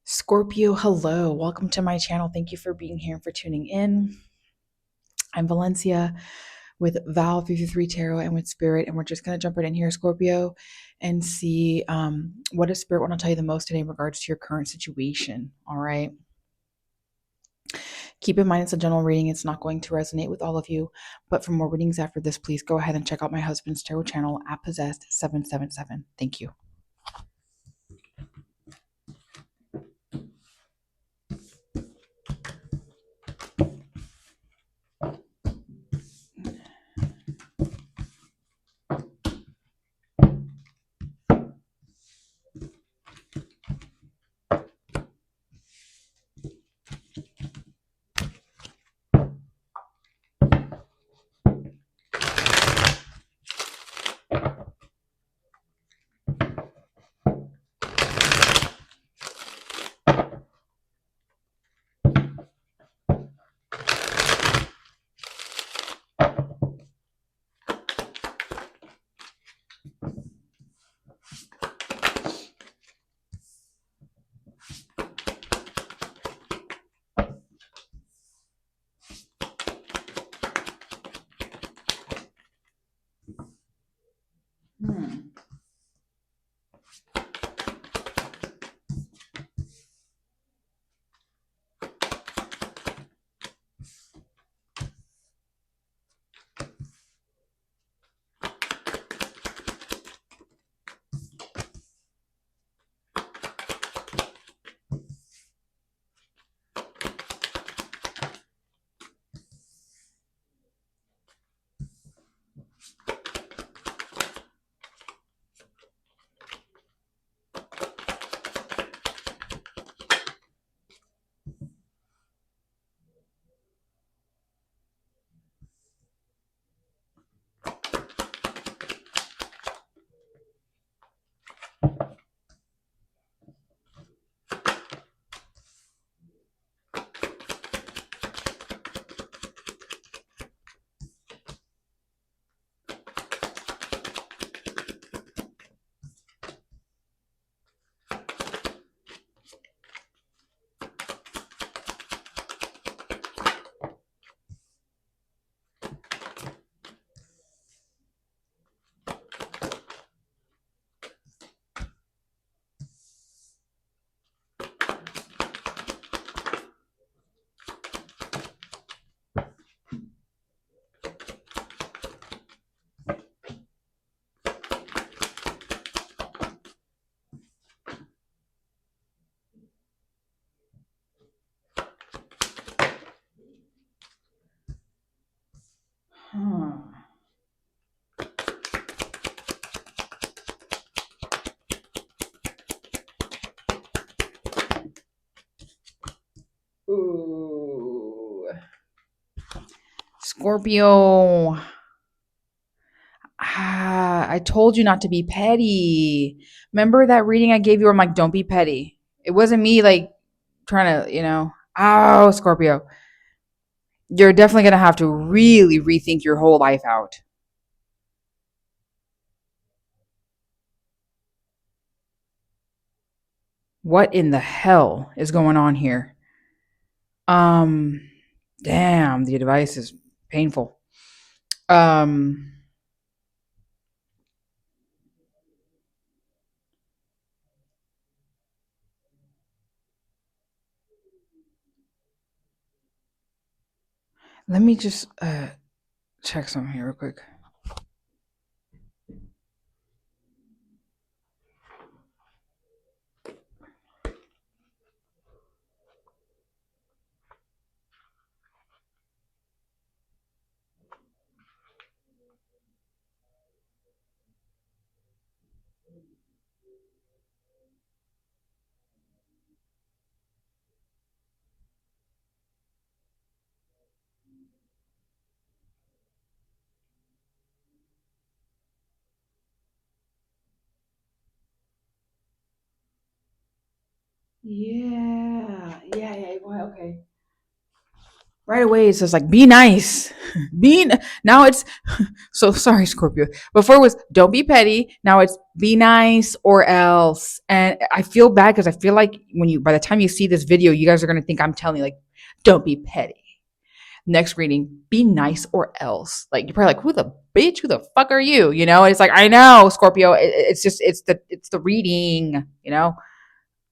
Scorpio, hello. Welcome to my channel. Thank you for being here and for tuning in. I'm Valencia with Val 333 Tarot and with Spirit, and we're just going to jump right in here, Scorpio, and see what does Spirit want to tell you the most today in regards to your current situation. All right. Keep in mind it's a general reading. It's not going to resonate with all of you, but for more readings after this, please go ahead and check out my husband's tarot channel at Possessed 777. Thank you. Ooh. Scorpio. I told you not to be petty. Remember that reading I gave you where I'm like, don't be petty. It wasn't me like trying to, oh, Scorpio. You're definitely going to have to really rethink your whole life out. What in the hell is going on here? Um, damn, the advice is painful. Um, Let me just check something here real quick. Yeah. Okay. Right away, it says like, be nice. Now it's so sorry, Scorpio. Before it was don't be petty. Now it's be nice or else. And I feel bad because I feel like by the time you see this video, you guys are gonna think I'm telling you like, don't be petty. Next reading, be nice or else. Like you're probably like, who the bitch? Who the fuck are you? It's like I know, Scorpio. It's just it's the reading.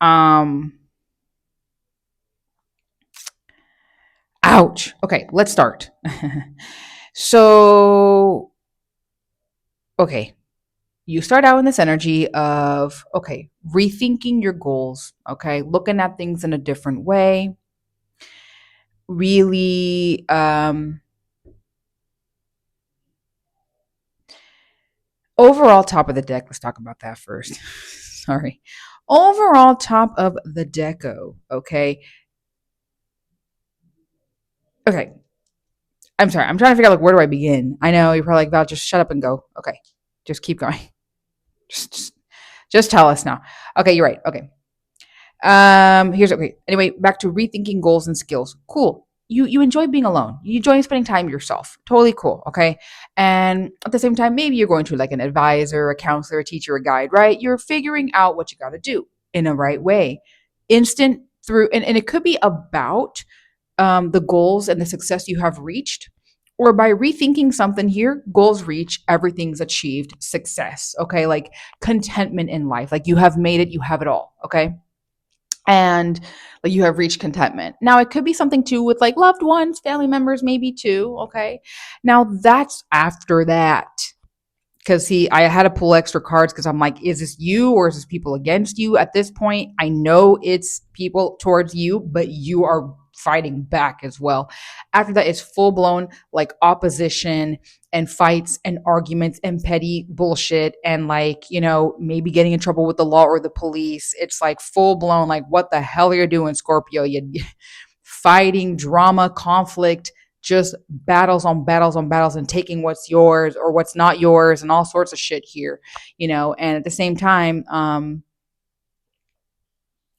Um, Ouch. Okay, let's start. So, okay, you start out in this energy of, okay, rethinking your goals, okay, looking at things in a different way, really, overall top of the deck. Let's talk about that first. Sorry. Overall top of the deco, okay? Okay, I'm sorry. I'm trying to figure out, like, where do I begin? I know you're probably like, Val, just shut up and go. Okay, just keep going. Just, just, just tell us now. Okay, you're right. Okay. Here's okay. Anyway, back to rethinking goals and skills. Cool. You enjoy being alone. You enjoy spending time yourself. Totally cool. Okay. And at the same time, maybe you're going to like an advisor, a counselor, a teacher, a guide, right? You're figuring out what you got to do in a right way. Instant through, and it could be about the goals and the success you have reached. Or by rethinking something here, goals reach, everything's achieved, success. Okay. Like contentment in life. Like you have made it, you have it all. Okay, and like you have reached contentment. Now it could be something too with like loved ones, family members, maybe too. Okay. Now that's after that. Cause I had to pull extra cards because I'm like, is this you or is this people against you? At this point, I know it's people towards you, but you are fighting back as well. After that, it's full blown like opposition and fights and arguments and petty bullshit and like, maybe getting in trouble with the law or the police. It's like full blown, like, what the hell are you doing, Scorpio? You fighting, drama, conflict, just battles on battles on battles and taking what's yours or what's not yours and all sorts of shit here, and at the same time,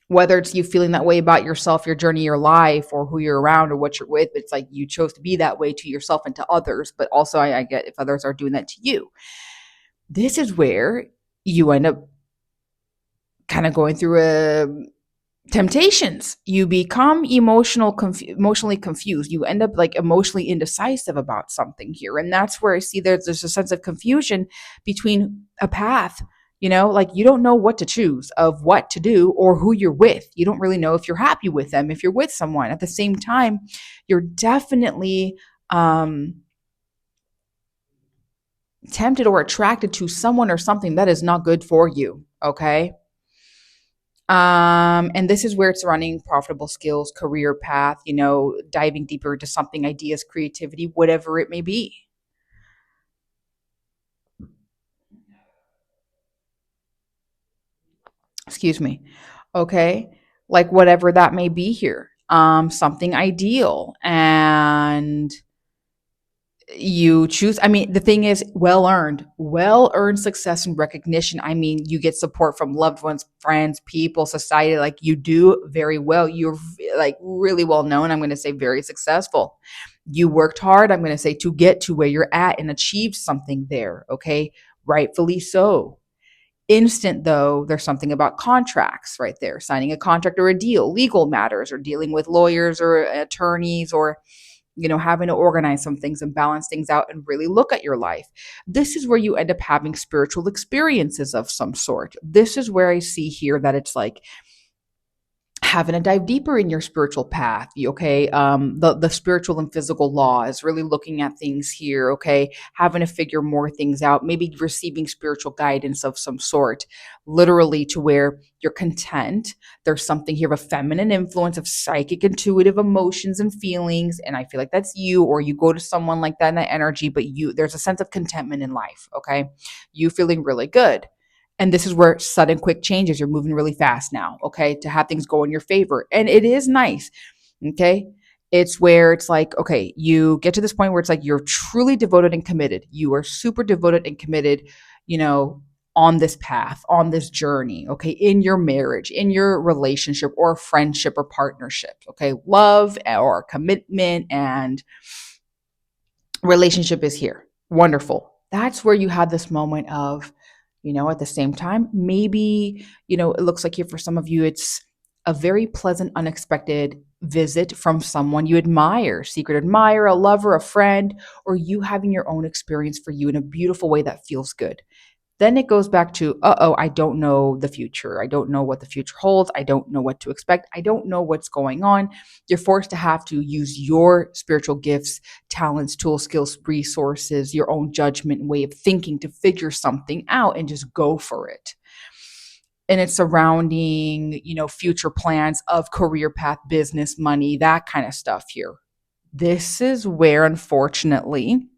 whether it's you feeling that way about yourself, your journey, your life, or who you're around or what you're with, it's like you chose to be that way to yourself and to others. But also, I get if others are doing that to you. This is where you end up kind of going through a temptations. You become emotionally confused. You end up like emotionally indecisive about something here, and that's where I see there's a sense of confusion between a path. Like you don't know what to choose of what to do or who you're with. You don't really know if you're happy with them, if you're with someone. At the same time, you're definitely tempted or attracted to someone or something that is not good for you. Okay. And this is where it's running profitable skills, career path, diving deeper into something, ideas, creativity, whatever it may be. Excuse me. Okay. Like whatever that may be here. something ideal, and you choose. I mean, the thing is, well earned success and recognition. I mean, you get support from loved ones, friends, people, society. Like, you do very well. You're like really well known. I'm going to say very successful. You worked hard, I'm going to say, to get to where you're at and achieve something there. Okay. Rightfully so. Instant though, there's something about contracts right there, signing a contract or a deal, legal matters, or dealing with lawyers or attorneys, or having to organize some things and balance things out and really look at your life. This is where you end up having spiritual experiences of some sort. This is where I see here that it's like having to dive deeper in your spiritual path. Okay. The spiritual and physical law is really looking at things here. Okay. Having to figure more things out, maybe receiving spiritual guidance of some sort, literally, to where you're content. There's something here of a feminine influence of psychic, intuitive emotions and feelings. And I feel like that's you, or you go to someone like that in that energy, but there's a sense of contentment in life. Okay. You feeling really good. And this is where sudden quick changes, you're moving really fast now, okay, to have things go in your favor. And it is nice, okay? It's where it's like, okay, you get to this point where it's like you're truly devoted and committed. You are super devoted and committed, on this path, on this journey, okay, in your marriage, in your relationship or friendship or partnership, okay? Love or commitment and relationship is here. Wonderful. That's where you had this moment of, at the same time, maybe, it looks like here for some of you, it's a very pleasant, unexpected visit from someone you admire, secret admirer, a lover, a friend, or you having your own experience for you in a beautiful way that feels good. Then it goes back to, I don't know the future. I don't know what the future holds. I don't know what to expect. I don't know what's going on. You're forced to have to use your spiritual gifts, talents, tools, skills, resources, your own judgment and way of thinking to figure something out and just go for it. And it's surrounding, future plans of career path, business, money, that kind of stuff here. This is where, unfortunately,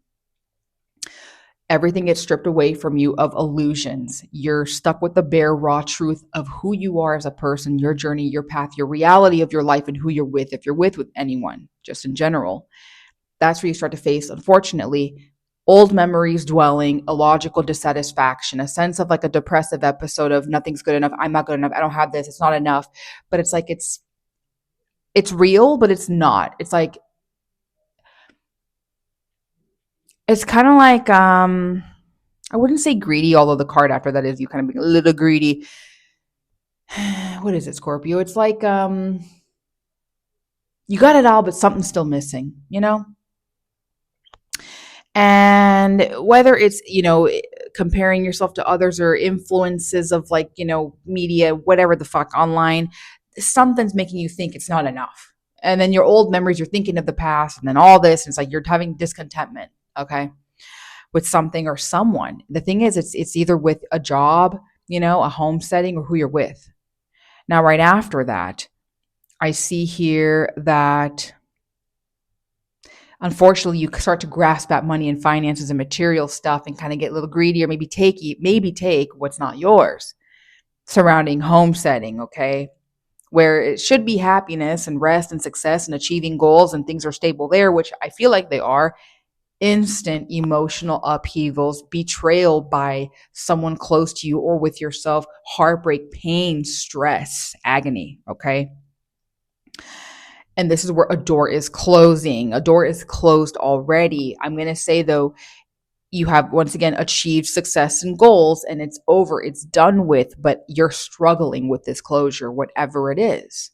everything gets stripped away from you of illusions. You're stuck with the bare, raw truth of who you are as a person, your journey, your path, your reality of your life, and who you're with, if you're with anyone, just in general. That's where you start to face, unfortunately, old memories dwelling, illogical dissatisfaction, a sense of like a depressive episode of nothing's good enough, I'm not good enough, I don't have this, it's not enough. But it's like it's real, but it's not. It's kind of like I wouldn't say greedy, although the card after that is you kind of being a little greedy. What is it, Scorpio? It's like you got it all, but something's still missing. And whether it's, comparing yourself to others or influences of like, media, whatever the fuck, online, something's making you think it's not enough. And then your old memories, you're thinking of the past, and then all this, and it's like you're having discontentment, okay, with something or someone. The thing is, it's either with a job, a home setting, or who you're with. Now, right after that, I see here that unfortunately you start to grasp at money and finances and material stuff and kind of get a little greedy, or maybe take what's not yours surrounding home setting, okay? Where it should be happiness and rest and success and achieving goals and things are stable there, which I feel like they are. Instant emotional upheavals, betrayal by someone close to you or with yourself, heartbreak, pain, stress, agony, okay? And this is where a door is closing. A door is closed already. I'm going to say, though, you have once again achieved success and goals and it's over, it's done with, but you're struggling with this closure, whatever it is.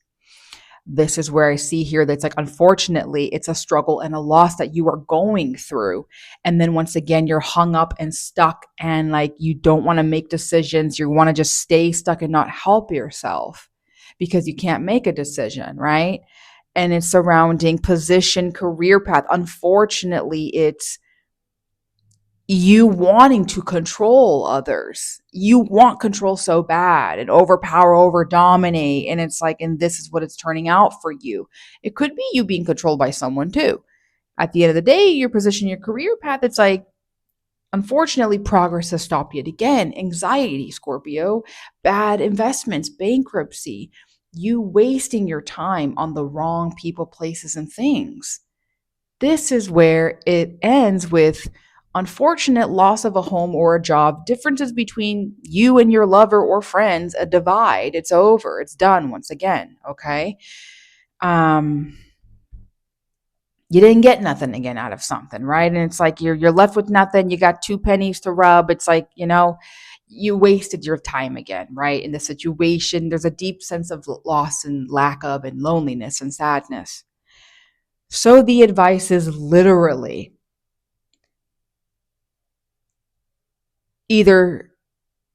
This is where I see here that's like, unfortunately, it's a struggle and a loss that you are going through. And then once again, you're hung up and stuck and like you don't want to make decisions. You want to just stay stuck and not help yourself because you can't make a decision, right? And it's surrounding position, career path. Unfortunately, it's you wanting to control others. You want control so bad and overpower, over dominate. And it's like, and this is what it's turning out for you. It could be you being controlled by someone too. At the end of the day, your position, your career path, it's like, unfortunately, progress has stopped yet again. Anxiety, Scorpio, bad investments, bankruptcy, you wasting your time on the wrong people, places, and things. This is where it ends with unfortunate loss of a home or a job, differences between you and your lover or friends, a divide. It's over. It's done once again. Okay. Um, you didn't get nothing again out of something, right? And it's like you're left with nothing. You got two pennies to rub. It's like, you wasted your time again, right? In the situation, there's a deep sense of loss and lack of and loneliness and sadness. So the advice is literally either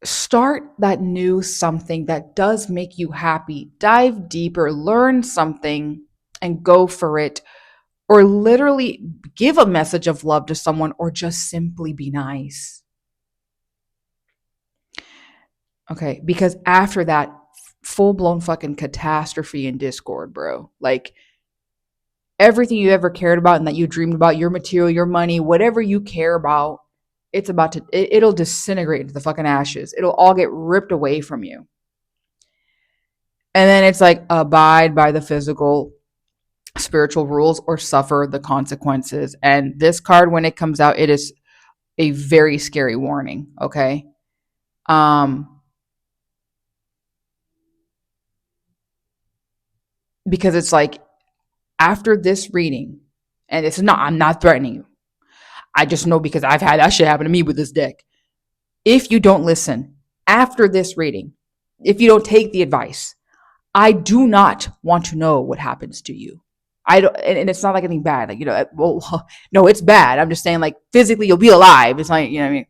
start that new something that does make you happy, dive deeper, learn something and go for it, or literally give a message of love to someone, or just simply be nice. Okay. Because after that, full blown fucking catastrophe and discord, bro. Like everything you ever cared about and that you dreamed about, your material, your money, whatever you care about, it'll disintegrate into the fucking ashes. It'll all get ripped away from you. And then it's like abide by the physical, spiritual rules or suffer the consequences. And this card, when it comes out, it is a very scary warning. Okay. Because it's like after this reading, and I'm not threatening you. I just know because I've had that shit happen to me with this deck. If you don't listen after this reading, if you don't take the advice, I do not want to know what happens to you. I don't, and it's not like anything bad. Like, well, no, it's bad. I'm just saying, like, physically, you'll be alive. It's like, what I mean?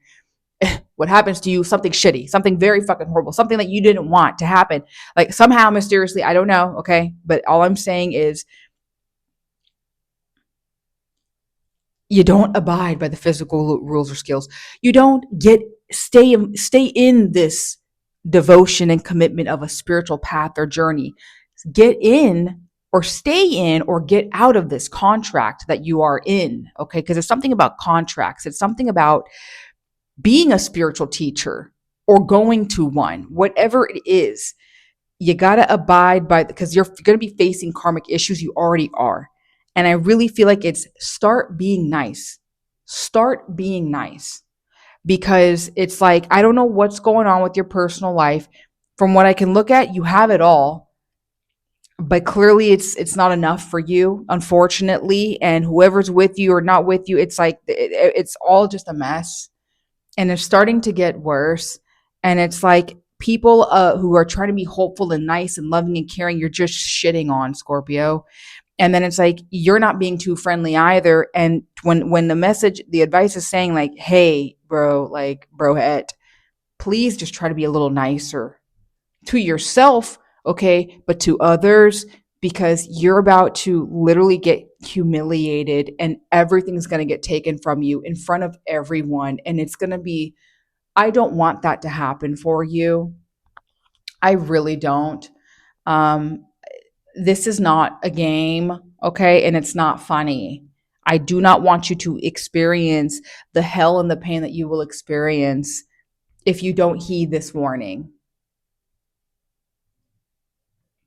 What happens to you, something shitty, something very fucking horrible, something that you didn't want to happen. Like, somehow, mysteriously, I don't know, okay? But all I'm saying is you don't abide by the physical rules or skills. You don't stay in this devotion and commitment of a spiritual path or journey. Get in or stay in or get out of this contract that you are in, okay? Because it's something about contracts. It's something about being a spiritual teacher or going to one, whatever it is. You got to abide by, because you're going to be facing karmic issues. You already are. And I really feel like it's start being nice. Start being nice, because it's like, I don't know what's going on with your personal life. From what I can look at, you have it all, but clearly it's not enough for you, unfortunately. And whoever's with you or not with you, it's like it's all just a mess, and it's starting to get worse. And it's like people who are trying to be hopeful and nice and loving and caring, you're just shitting on, Scorpio. And then it's like you're not being too friendly either. And when the advice is saying like, hey bro, like broette, please just try to be a little nicer to yourself, okay, but to others, because you're about to literally get humiliated and everything's going to get taken from you in front of everyone. And it's going to be, I don't want that to happen for you. I really don't. Um, this is not a game, okay? And it's not funny. I do not want you to experience the hell and the pain that you will experience if you don't heed this warning.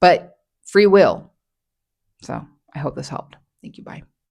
But free will. So I hope this helped. Thank you. Bye.